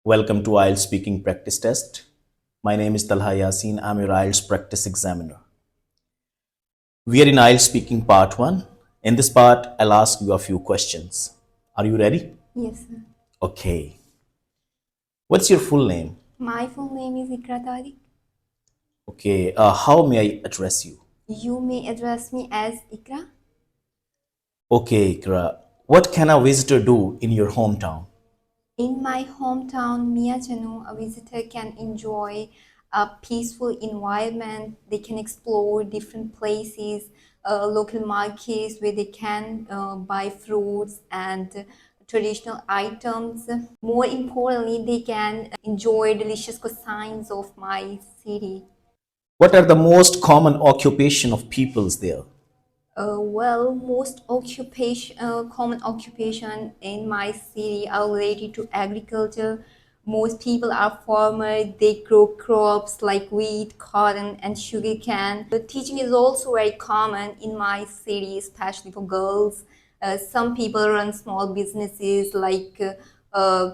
Welcome to Ielts Speaking Practice Test. My name is TALHA YASEEN. I'm your Ielts Practice Examiner. We are in Ielts Speaking Part 1. In this part, I'll ask you a few questions. Are you ready? Yes, sir. Okay. What's your full name? My full name is Ikra Tariq. Okay. How may I address you? You may address me as Ikra. Okay, Ikra. What can a visitor do in your hometown? In my hometown, Miyajanu, a visitor can enjoy a peaceful environment. They can explore different places, local markets where they can buy fruits and traditional items. More importantly, they can enjoy delicious cuisines of my city. What are the most common occupation of peoples there? Most common occupation in my city are related to agriculture. Most people are farmers. They grow crops like wheat, cotton, and sugarcane. The teaching is also very common in my city, especially for girls. Some people run small businesses like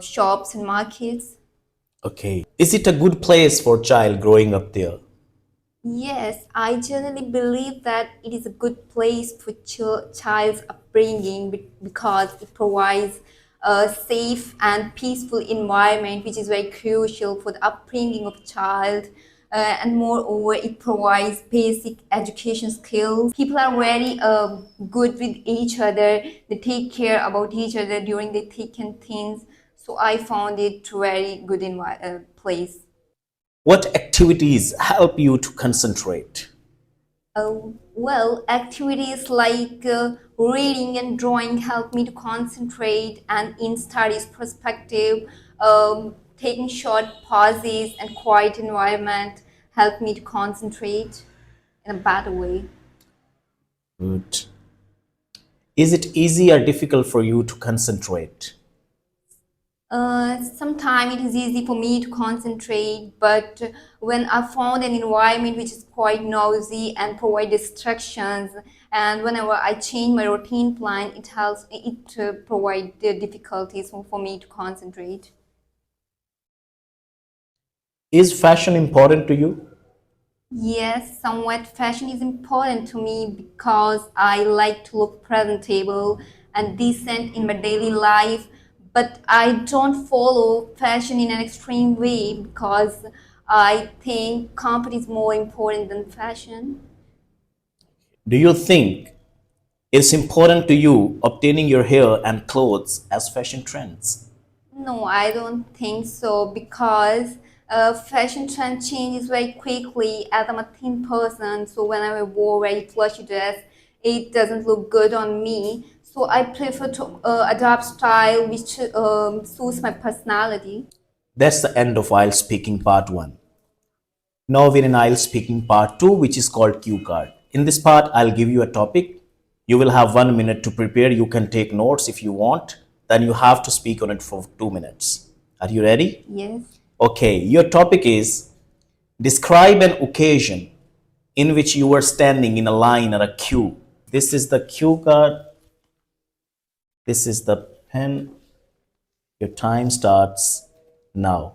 shops and markets. Okay. Is it a good place for child growing up there? Yes, I generally believe that it is a good place for child's upbringing because it provides a safe and peaceful environment, which is very crucial for the upbringing of child. And moreover, it provides basic education skills. People are very good with each other. They take care about each other during the thick and thins. So I found it very good place. What activities help you to concentrate? Activities like reading and drawing help me to concentrate, and in studies perspective, taking short pauses and quiet environment help me to concentrate in a better way. Good. Is it easy or difficult for you to concentrate? Sometimes it is easy for me to concentrate, but when I found an environment which is quite noisy and provide distractions, and whenever I change my routine plan, it provide the difficulties for me to concentrate. Is fashion important to you? Yes, somewhat fashion is important to me because I like to look presentable and decent in my daily life, but I don't follow fashion in an extreme way because I think comfort is more important than fashion. Do you think it's important to you obtaining your hair and clothes as fashion trends? No, I don't think so because fashion trend changes very quickly as I'm a thin person. So when I wear very flashy dress, it doesn't look good on me. So I prefer to adopt style which suits my personality. That's the end of IELTS Speaking Part 1. Now we're in IELTS Speaking Part 2, which is called Cue Card. In this part, I'll give you a topic. You will have 1 minute to prepare. You can take notes if you want. Then you have to speak on it for 2 minutes. Are you ready? Yes. Okay, your topic is describe an occasion in which you were standing in a line or a queue. This is the cue card. This is the pen. Your time starts now.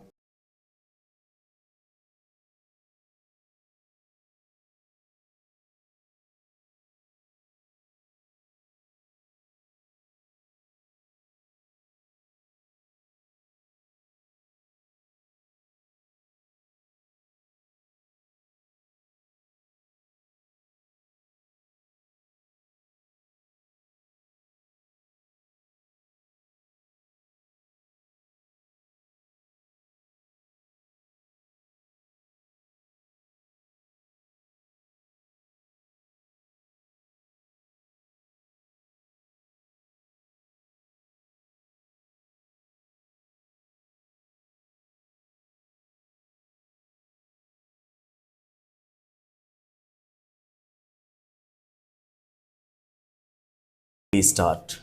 Please start.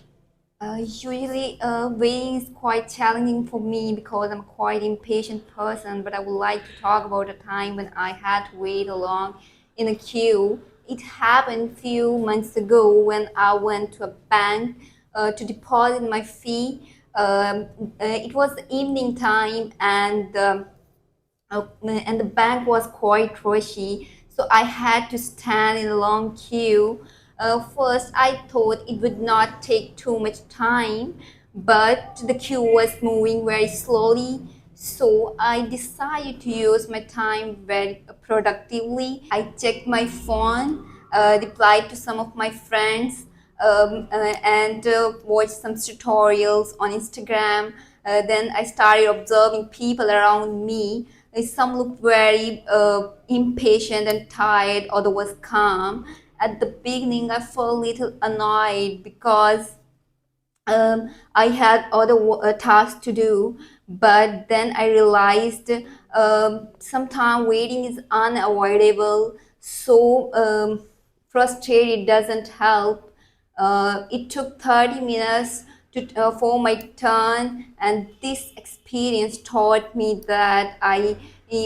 Usually, waiting is quite challenging for me because I'm a quite impatient person. But I would like to talk about a time when I had to wait along in a queue. It happened few months ago when I went to a bank to deposit my fee. It was evening time, and the bank was quite rushy, so I had to stand in a long queue. First, I thought it would not take too much time, but the queue was moving very slowly, so I decided to use my time very productively. I checked my phone, replied to some of my friends, and watched some tutorials on Instagram. Then I started observing people around me. Some looked very impatient and tired, other was calm. At the beginning, I felt a little annoyed because I had other tasks to do, but then I realized sometimes waiting is unavoidable. So frustrated doesn't help. It took 30 minutes for my turn, and this experience taught me that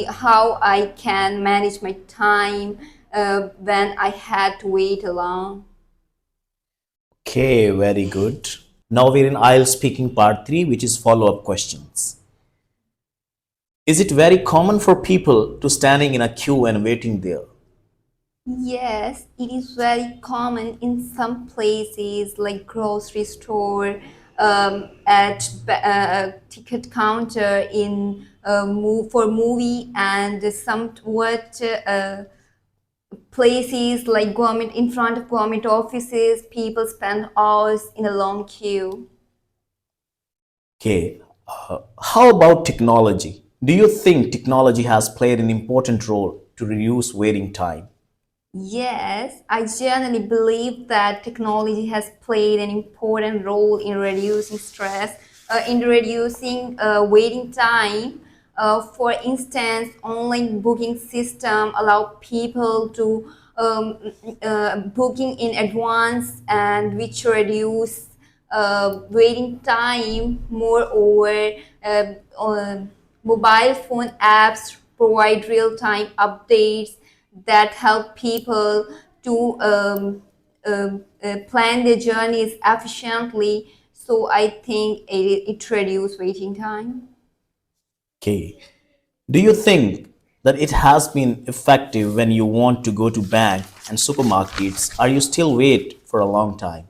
how I can manage my time when I had to wait alone. Okay, very good. Now we're in IELTS speaking part 3, which is follow-up questions. Is it very common for people to standing in a queue and waiting there? Yes, it is very common in some places like grocery store, at ticket counter in for movie, and somewhat places like government in front of government offices. People spend hours in a long queue. Okay, how about technology? Do you think technology has played an important role to reduce waiting time? Yes, I genuinely believe that technology has played an important role in reducing stress, in reducing waiting time. For instance, online booking system allow people to booking in advance, and which reduce waiting time. Moreover, mobile phone apps provide real-time updates that help people to plan their journeys efficiently. So I think it reduces waiting time. Okay, do you think that it has been effective when you want to go to bank and supermarkets? Are you still wait for a long time?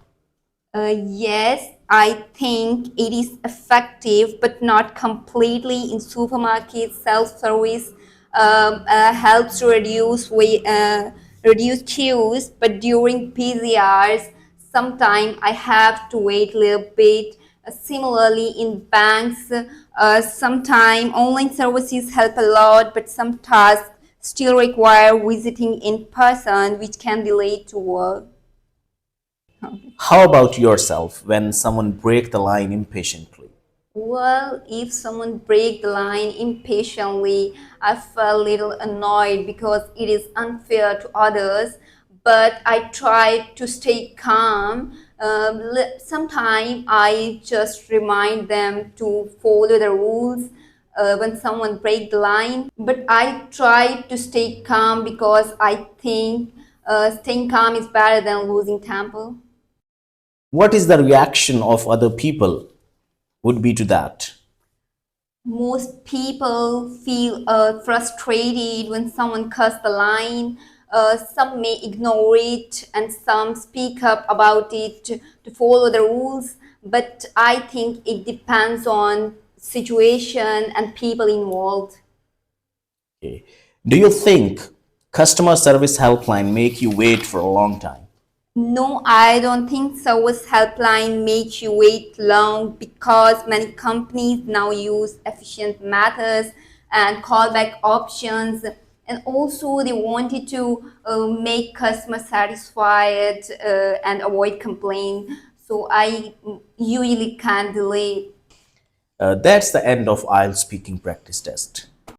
Yes, I think it is effective, but not completely. In supermarkets, self-service helps to reduce queues, but during busy hours, sometimes I have to wait a little bit. Similarly, in banks, sometimes online services help a lot, but some tasks still require visiting in person, which can delay to work. How about yourself when someone break the line impatiently? Well, if someone break the line impatiently, I felt a little annoyed because it is unfair to others. But I try to stay calm. Sometimes I just remind them to follow the rules when someone break the line. But I try to stay calm because I think staying calm is better than losing temper. What is the reaction of other people would be to that? Most people feel frustrated when someone cuts the line. Some may ignore it, and some speak up about it to follow the rules. But I think it depends on situation and people involved. Okay. Do you think customer service helpline make you wait for a long time? No, I don't think service helpline make you wait long because many companies now use efficient methods and callback options, and also they wanted to make customers satisfied and avoid complaint. So I usually can't delay. That's the end of IELTS speaking practice test.